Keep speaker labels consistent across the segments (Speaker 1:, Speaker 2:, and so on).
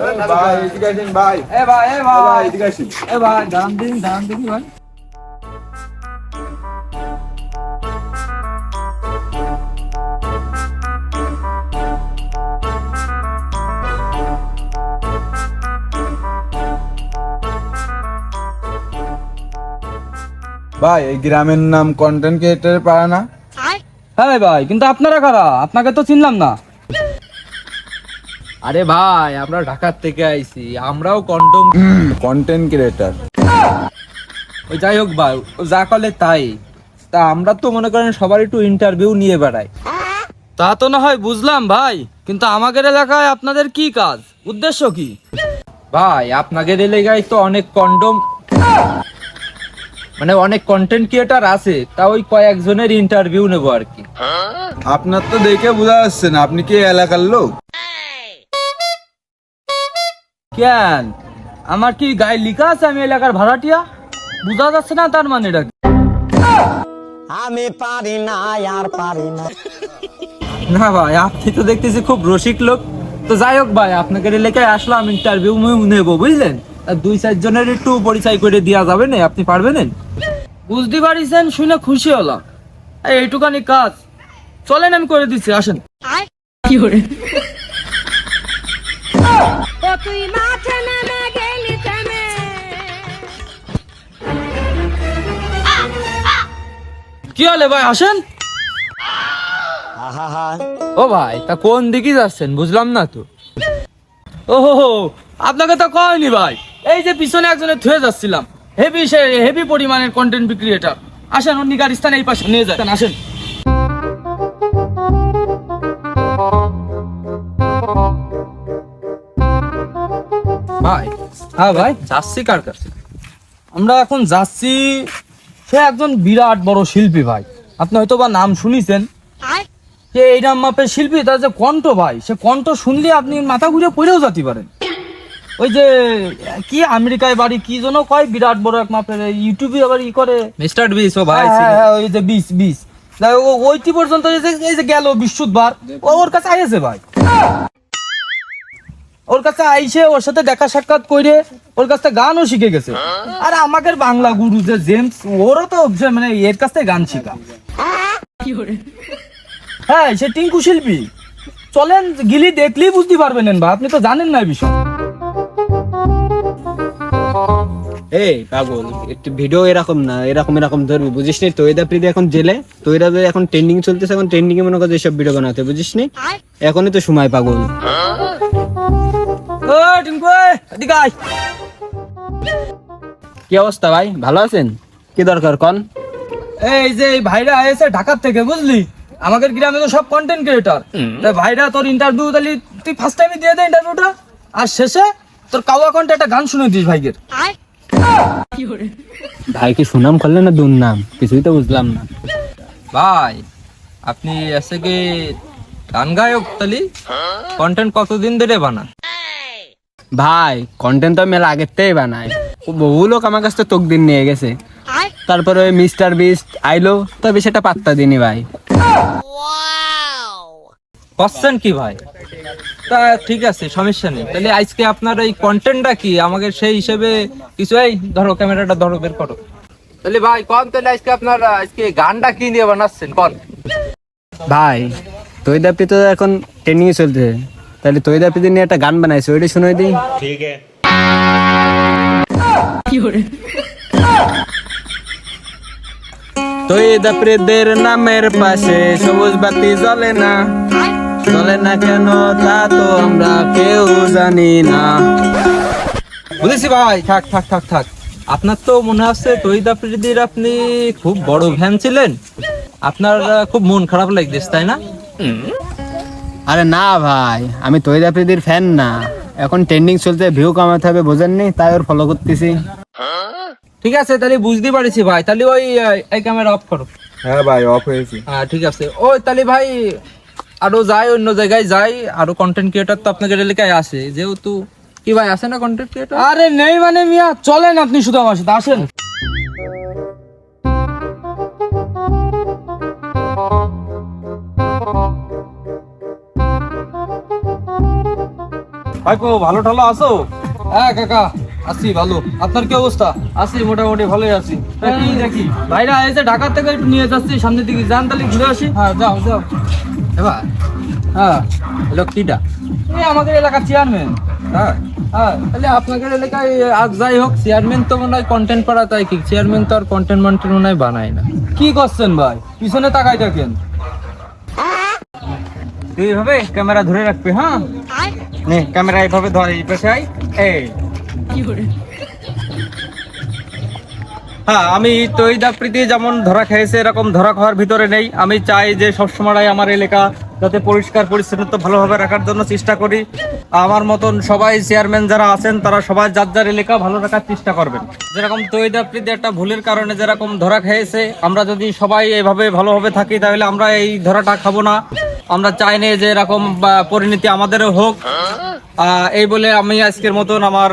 Speaker 1: ভাই এদিকে আসেন ভাই। ভাই এদিকে আসেন।
Speaker 2: দাম দিন ভাই।
Speaker 1: ভাই এই গ্রামের নাম কন্টেন্ট ক্রিয়েটর পাড়া না?
Speaker 2: হ্যাঁ ভাই, কিন্তু আপনারা কারা? আপনাকে তো চিনলাম না।
Speaker 3: আরে ভাই, আমরা ঢাকার থেকে আইছি, আমরাও কন্ডম।
Speaker 1: Content creator.
Speaker 3: ওই যাই হোক ভাই, ও যা করলে তাই। তা আমরা তো মনে করেন সবার একটু ইন্টারভিউ নিয়ে বেড়াই।
Speaker 2: তা তো না হয় বুঝলাম ভাই, কিন্তু আমাদের এলাকায় আপনাদের কি কাজ, উদ্দেশ্য কি?
Speaker 3: ভাই আপনাদের এলাকায় তো অনেক কন্ডম, মানে অনেক কন্টেন্ট ক্রিয়েটর আছে, তা ওই কয়েকজনের ইন্টারভিউ নেবো আর কি।
Speaker 1: আপনার তো দেখে বোঝা যাচ্ছে না আপনি কি এই এলাকার লোক।
Speaker 2: কেন, আমার কি গায়ে লেখা আছে আমি এলাকার ভাড়াটিয়া? বুঝা যাচ্ছে না তার মানে এটা কি?
Speaker 4: আমি পারি না আর পারি না।
Speaker 3: না ভাই, আপনি তো দেখতেছি খুব রসিক লোক। তো যাই হোক ভাই, আপনাদের এলাকায় আসলাম ইন্টারভিউ নেবো, বুঝলেন? আর 2-4 জনের একটু পরিচয় করে দেওয়া যাবে না? আপনি পারবেন?
Speaker 2: বুঝতে পারিছেন, শুনে খুশি হলাম। এইটুকানি কাজ, চলেন আমি করে দিচ্ছি, আসেন। কি করে?
Speaker 5: তুই মাঠে নেমে গেলি থেমে।
Speaker 2: কি হলে ভাই, আসেন।
Speaker 4: আহা,
Speaker 3: ও ভাই, তা কোন দিকে যাচ্ছেন বুঝলাম না তো।
Speaker 2: ওহো, আপনাকে তো কয়নি ভাই, এই যে পিছনে একজনের থুয়ে যাচ্ছিলাম, হেভি পরিমাণের কন্টেন্ট ক্রিয়েটর। আসেন, অন্য গাড়ি স্থানে এই পাশে নিয়ে যান, আসেন।
Speaker 3: ভাই
Speaker 2: হ্যাঁ ভাই,
Speaker 3: যাচ্ছি কার কাছে?
Speaker 2: আমরা এখন যাচ্ছি, সে একজন বিরাট বড় শিল্পী ভাই। আপনি হয়তো বা নাম শুনিছেন। সে এই নাম মাপের শিল্পী, তার যে কণ্ঠ ভাই, সে কণ্ঠ শুনলে আপনি মাথা ঘুরে পড়েও যেতে পারেন। ওই যে কি আমেরিকায় বাড়ি, কি যেন কয়, বিরাট বড় এক মাপের, ইউটিউবে আবার ই করে।
Speaker 3: মিস্টার বিস। ও ভাই
Speaker 2: ওই যে বিশ ওইটি পর্যন্ত এই যে গেল বিশুদ্ধবার, ওর কাছে আইছে ভাই। ওর কাছে আইসে, ওর সাথে দেখা সাক্ষাৎ করে ওর কাছ থেকে গানও শিখে গেছে। আর আমাদের বাংলা গুরু যে জেমস, ওরও তো মানে এর কাছ থেকে গান শিখা। হ্যাঁ, সে টিঙ্কু শিল্পী। চলেন, গিলি দেখলেই বুঝতে পারবেন বা, আপনি তো জানেন না এই বিষয়।
Speaker 4: এই পাগল, একটু ভিডিও এরকম না, এরকম ধরবি, বুঝিস নি? তৈদাপ্রীতি এখন জেলে, তৈরা এখন ট্রেন্ডিং চলতেছে, এখন ট্রেন্ডিং এ মনে করছে এসব ভিডিও বানাতে, বুঝিস নি? এখনই তো সময় পাগল।
Speaker 2: ও টিঙ্কু, এদিকে আয়।
Speaker 4: কি অবস্থা ভাই, ভালো আছেন? কি দরকার কন?
Speaker 2: এই যে এই ভাইরা আয়েছে ঢাকার থেকে, বুঝলি? আমাদের গ্রামে তো সব কন্টেন্ট ক্রিয়েটর। ভাইরা তোর ইন্টারভিউ দিলি, তুই ফার্স্ট টাইমে দিয়ে দে ইন্টারভিউটা, আর শেষে তোর কাওয়া কণ্ঠে একটা গান শুনে দিস ভাইদের।
Speaker 4: ভাই কি সুনাম করলেন না দুর্নাম, কিছুই তো বুঝলাম না।
Speaker 3: ভাই আপনি এসে কি গান গায়ক? তালি কন্টেন্ট কতদিন ধরে বানান?
Speaker 4: ভাই কন্টেন্ট তো মেলা আগের থেকেই বানায়, বহু লোক আমার কাছ থেকে তোক দিন নিয়ে গেছে। তারপরে ওই মিস্টার বিস্ট আইলো, তবে সেটা পাত্তা দিনি ভাই।
Speaker 3: করছেন কি ভাই? তা ঠিক আছে, সমস্যা নেই। তাহলে আজকে আপনার এই কন্টেন্টটা কি আমাকে সেই হিসেবে কিছু, এই ধরো ক্যামেরাটা ধরো, বের করো। তাহলে ভাই কোন, তাহলে আজকে আপনার আজকে গানটা কি নিয়ে বানাচ্ছেন কোন?
Speaker 4: ভাই তৈদাপ্রীতি তো এখন ট্রেনিং এ চলছে, তাহলে তৈদাপ্রীতি নিয়ে একটা গান বানাইছে, ওইটা শুনে দিই। ঠিক আছে। তৈদাপ্রীতির নামের পাশে সবুজ বাতি জ্বলে না, জ্বলে না কেন তা তো আমরা কেউ জানি না।
Speaker 3: বুঝেছি ভাই, থাক থাক থাক থাক। আপনার তো মনে হচ্ছে তহিদ আফ্রিদির আপনি খুব বড় ফ্যান ছিলেন, আপনার খুব মন খারাপ লাগতেছে, তাই না?
Speaker 4: আরে না ভাই, আমি তৈদাপ্রীতির ফ্যান না, এখন ট্রেন্ডিং চলছে, ভিউ কামাতে হবে, বোঝেননি? তাই ওর ফলো করতেছি।
Speaker 3: ঠিক আছে, তাহলে বুঝতে পারছি ভাই। তাহলে ওই এই ক্যামেরা অফ করো।
Speaker 1: হ্যাঁ ভাই, অফ হয়েছে।
Speaker 3: হ্যাঁ ঠিক আছে। ওই তাহলে ভাই আরো যাই, অন্য জায়গায় যাই, আরো কন্টেন্ট ক্রিয়েটর তো আপনাদের এলাকায় আছে, যেহেতু কি ভাই আছে না কন্টেন্ট ক্রিয়েটর?
Speaker 2: আরে নেই মানে মিয়া, চলেন আপনি শুধু আমার সাথে আসেন। ভাইপো ভালো টালো আছো? হ্যাঁ কাকা আছি ভালো। আপনার কি অবস্থা? আছি মোটামুটি ভালোই আছি। কি দেখি ভাইরা এসে ঢাকা থেকে একটু নিয়ে যাচ্ছি সামনের দিকে, যান তাহলে ঘুরে আসি। হ্যাঁ যাও যাও।
Speaker 3: এবার
Speaker 2: হ্যাঁ
Speaker 3: লোকটিটা
Speaker 2: এই আমাদের এলাকার চেয়ারম্যান।
Speaker 3: হ্যাঁ,
Speaker 2: হ্যাঁ
Speaker 3: তাহলে আপনাদের এলাকায় আজ যাই হোক, চেয়ারম্যান তো মনে হয় কন্টেন্ট করা, তাই কি চেয়ারম্যান তো আর কন্টেন্ট মনে হয় বানায় না।
Speaker 2: কি করছেন ভাই? পিছনে তাকাই থাকেন।
Speaker 3: তুই এইভাবে ক্যামেরা ধরে রাখবি, হ্যাঁ নে ক্যামেরা এইভাবে ধরে এই পাশে আই। এই হ্যাঁ, আমি তৈদাপ্রীতি যেমন ধরা খেয়েছে এরকম ধরা খাওয়ার ভিতরে নেই। আমি চাই যে সবসময় আমার এলাকা যাতে পরিষ্কার পরিচ্ছন্ন ভালোভাবে রাখার জন্য চেষ্টা করি। আমার মতন সবাই চেয়ারম্যান যারা আছেন তারা সবাই যার যার এলাকা ভালো রাখার চেষ্টা করবেন। যেরকম তৈদাপ্রীতি একটা ভুলের কারণে যেরকম ধরা খেয়েছে, আমরা যদি সবাই এভাবে ভালোভাবে থাকি তাহলে আমরা এই ধরাটা খাবো না। আমরা চাই না যে এরকম পরিণতি আমাদেরও হোক। এই বলে আমি আজকের মতন আমার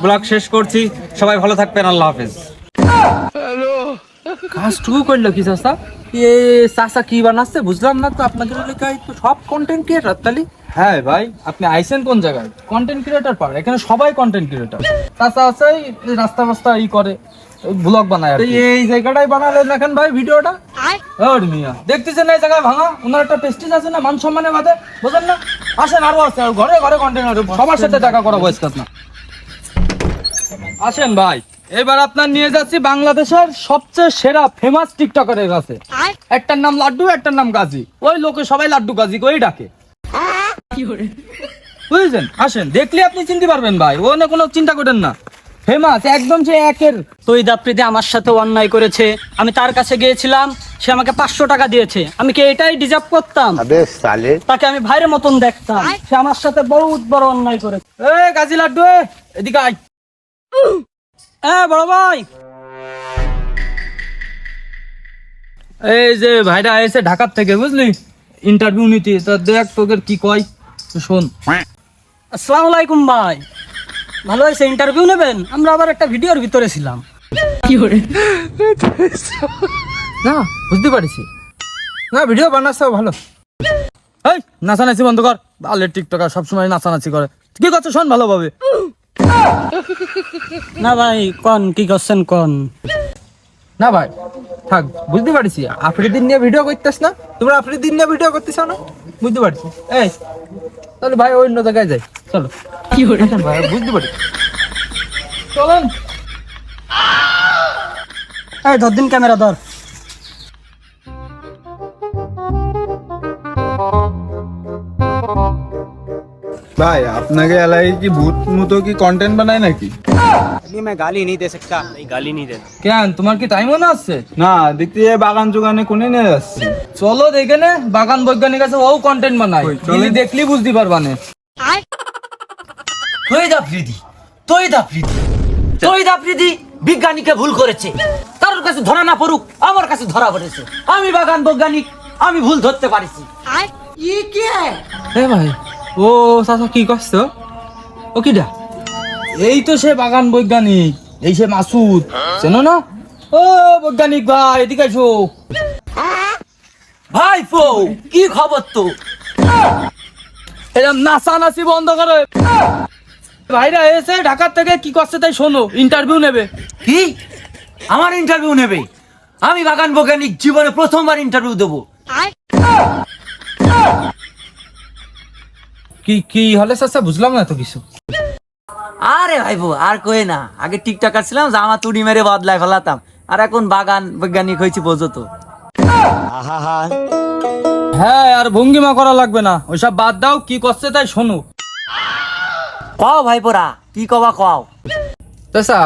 Speaker 3: ব্লগ শেষ করছি। সবাই ভালো থাকবেন, আল্লাহ হাফেজ। কাজটুকু করলো কি চাষা? এ চাষা কি বানাচ্ছে বুঝলাম না তো। আপনাদের এলাকায় তো সব কন্টেন্ট ক্রিয়েটর তালি?
Speaker 2: হ্যাঁ ভাই, আপনি আইসেন কোন জায়গায়? কন্টেন্ট ক্রিয়েটর পারে, এখানে সবাই কন্টেন্ট ক্রিয়েটর। তাছাড়া আছে এই রাস্তা রাস্তা করে ব্লগ বানায় আর কি।
Speaker 3: এই জায়গাটাই বানালেন এখন ভাই ভিডিওটা?
Speaker 2: ওর মিয়া দেখতেছেন না এই জায়গায় ভাঙা? ওনার একটা প্রেস্টিজ আছে না, মান সম্মানের বাদে, বুঝেন না? আসেন আরো আছে, আর ঘরে ঘরে কন্টেন্ট সবার সাথে দেখা করা বয়স কাজ না। আসেন ভাই, এবার আপনার নিয়ে যাচ্ছি বাংলাদেশের সবচেয়ে সেরা ফেমাস টিকটকারের কাছে। একটার নাম লাড্ডু, একটার নাম গাজী। ওই লোকে সবাই লাড্ডু গাজী করেই ডাকে, বুঝেছেন? আসেন, দেখলে আপনি চিনতে পারবেন ভাই, ও না কোনো চিন্তা করেন না। ফেমাস একদম, সে একের।
Speaker 6: তৈদাপ্রীতি আমার সাথে অন্যায় করেছে, আমি তার কাছে গিয়েছিলাম, সে আমাকে 500 টাকা দিয়েছে। আমি কি এটাই ডিজার্ভ করতাম? তাকে আমি ভাইয়ের মতন দেখতাম, সে আমার সাথে বহুত বড় অন্যায় করেছে।
Speaker 2: এ গাজী লাড্ডু, এদিকে আয়।
Speaker 6: বড় ভাই,
Speaker 2: এই যে ভাইরা এসে ঢাকার থেকে, বুঝলি, ইন্টারভিউ নিতে। তা দেখ তোদের কি কয়, তো শোন।
Speaker 6: আসসালামু আলাইকুম ভাই, ভালো হয়েছে ইন্টারভিউ নেবেন? আমরা আবার একটা ভিডিওর ভিতরে ছিলাম।
Speaker 3: না বুঝতে পারছি, না ভিডিও বানাচ্ছ ভালো।
Speaker 2: এই নাচানাচি বন্ধ কর, বালের টিকটকার সবসময় নাচানাচি করে। কি করছো শোন ভালোভাবে।
Speaker 6: না ভাই কোন কি করছেন কোন?
Speaker 3: না ভাই থাক, বুঝতে পারছি আফ্রিদিন নিয়ে ভিডিও করতেছ না, তোমরা আফ্রিদিন নিয়ে ভিডিও করতেছ না, বুঝতে পারছি। এই তাহলে ভাই অন্য জায়গায় যাই, চলো। কি হলো ভাই, বুঝতে পারছি,
Speaker 2: চলেন।
Speaker 6: এই ধর দিন ক্যামেরা ধর।
Speaker 1: ভাই আপনাকে এলাকায় কি ভূত মতো কি কন্টেন্ট বানায় নাকি?
Speaker 2: কেন, তোমার কি তাই মনে হচ্ছে?
Speaker 1: না, দেখতে যাই বাগান জোগানে কোনে নিয়ে যাচ্ছে।
Speaker 2: চলো দেখে নে, বাগান বৈজ্ঞানিক আছে, ও কন্টেন্ট বানায়।
Speaker 1: কই, চলেন।
Speaker 2: দিলি দেখলি বুঝতে পারবা না।
Speaker 6: তৈদাপ্রীতি বিজ্ঞানীকে ভুল করেছে, কারোর কাছে ধরা না পড়ুক, আমার কাছে ধরা পড়েছে। আমি বাগান বৈজ্ঞানিক, আমি ভুল ধরতে পারিছি।
Speaker 3: এ ভাই ও চাচা কি করছো? ও কিডা?
Speaker 2: এই তো সে বাগান বৈজ্ঞানিক, এই সে মাসুদ, চেনো না? ও বৈজ্ঞানিক ভাই, এদিকে এসো।
Speaker 6: ভাই পো, কি খবর তো?
Speaker 2: এরকম নাচানাচি বন্ধ করে। ভাইরা এসে ঢাকার থেকে কি করছে তাই শোনো, ইন্টারভিউ নেবে।
Speaker 6: কি আমার ইন্টারভিউ নেবে? আমি বাগান বৈজ্ঞানিক, জীবনে প্রথমবার ইন্টারভিউ দেবো।
Speaker 3: কি কি হলে চাচা, বুঝলাম না তো কিছু।
Speaker 6: আরে ভাইবো আর কই না, আগে টিকটকার ছিলাম, জামা তুড়ি মেরে বদলায় ফেলাতাম, আর এখন বাগান বৈজ্ঞানিক হয়েছি, বোঝো তো।
Speaker 2: হ্যাঁ, আর ভঙ্গিমা করা লাগবে না, ওইসব বাদ দাও, কি করছে তাই শোনো।
Speaker 6: কও ভাইপোরা, কি কবা কও।
Speaker 3: চাচা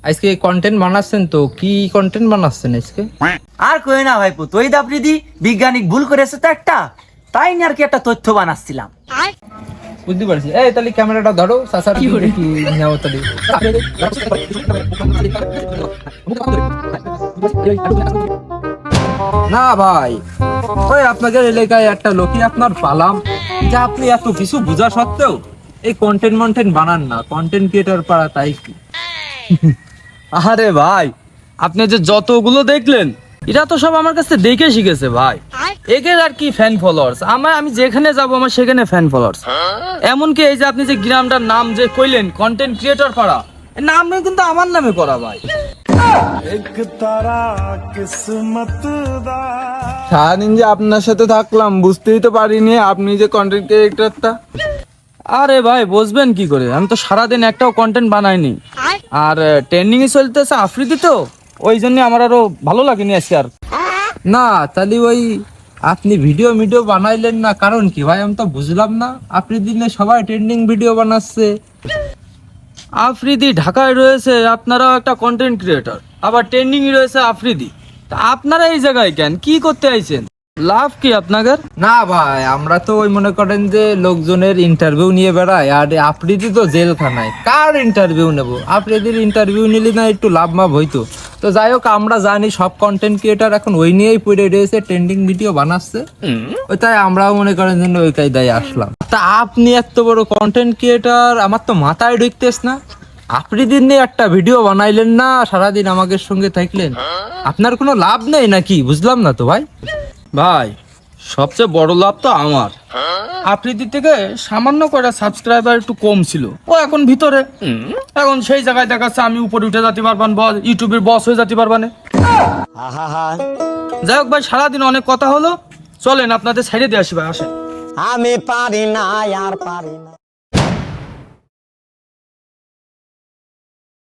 Speaker 3: আজকে কন্টেন্ট বানাচ্ছেন তো, কি কন্টেন্ট বানাচ্ছেন আজকে?
Speaker 6: আর কই না ভাইপো, তৈদাপ্রীতি বিজ্ঞানিক ভুল করেছে তো একটা, তাই নিয়ে আর কি একটা তথ্য বানাচ্ছিলাম।
Speaker 3: বুঝতে পারছি। এই তাহলে ক্যামেরাটা ধরো, চাচার কি নেও তাহলে। না ভাই, ওই আপনাদের এলাকায় একটা লোকই আপনার পালাম, যে আপনি এত কিছু বোঝা সত্ত্বেও এই কন্টেন্ট বানান না, কন্টেন্ট ক্রিয়েটর পাড়া, তাই কি?
Speaker 2: আরে ভাই, আপনি যে যতগুলো দেখলেন, এরা তো সব আমার কাছে দেখে শিখেছে ভাই। একের আর কি ফ্যান ফলোয়ার্স, আমি যেখানে যাব আমার সেখানে ফ্যান ফলোয়ার্স। এমনকি এই যে আপনি যে গ্রামটার নাম যে কইলেন কন্টেন্ট ক্রিয়েটর পাড়া, এই নামে কিন্তু আমার নামে করা ভাই।
Speaker 1: সারাদিন যে আপনার সাথে থাকলাম বুঝতেই তো পারিনি আপনি যে কন্টেন্ট ক্রিয়েটরটা।
Speaker 2: আরে ভাই বুঝবেন কি করে, আমি তো সারাদিন একটাও কন্টেন্ট বানাইনি। আর ট্রেন্ডিং এ চলতেছে আফ্রিদি, তো ওই জন্য আমার আরো ভালো লাগেনি আজকে আর।
Speaker 3: না তাহলে ওই আপনি ভিডিও বানাইলেন না কারণ কি ভাই, আমি তো বুঝলাম না। আপনি দিনে সবাই ট্রেন্ডিং ভিডিও বানাচ্ছে।
Speaker 2: আফ্রিদি ঢাকায় রয়েছে, আপনারাও একটা কন্টেন্ট ক্রিয়েটর, আবার ট্রেন্ডিং রয়েছে আফ্রিদি। তা আপনারা এই জায়গায় কেন, কি করতে আইছেন, লাভ কি আপনাদের?
Speaker 3: না ভাই, আমরা তো ওই মনে করেন যে লোকজনের ইন্টারভিউ নিয়ে বেড়াই, আর আফ্রিদি তো জেলখানায়, কার ইন্টারভিউ নেব? আফ্রিদির ইন্টারভিউ নিলে না একটু লাভ মাভ হইতো। তো যাই হোক, আমরা জানি সব কন্টেন্ট ক্রিয়েটার এখন ওই নিয়েই পড়ে রয়েছে, ট্রেন্ডিং ভিডিও বানাচ্ছে। ওই তাই আমরাও মনে করেন যে ওই কায়দায় আসলাম। তা আপনি এত বড় কন্টেন্ট ক্রিয়েটার, আমার তো মাথায় ঢুকতেছ না। আফ্রিদির নিয়ে একটা ভিডিও বানাইলেন না, সারাদিন আমাদের সঙ্গে থাকলেন, আপনার কোনো লাভ নেই নাকি? বুঝলাম না তো ভাই।
Speaker 2: ভাই সবচেয়ে বড় লাভ তো আমার। আফ্রিদি থেকে সামান্য করে সাবস্ক্রাইবার একটু কম ছিল, ও এখন ভিতরে, এখন সেই জায়গায় দেখাচ্ছে আমি উপরে উঠে যেতে পারবান, ইউটিউবের বস হয়ে যেতে পারবানে। যাই হোক ভাই, সারাদিন অনেক কথা হলো, চলেন আপনাদের সাইডে দিয়ে আসি ভাই, আসেন।
Speaker 7: আমি পারি না আর পারি না।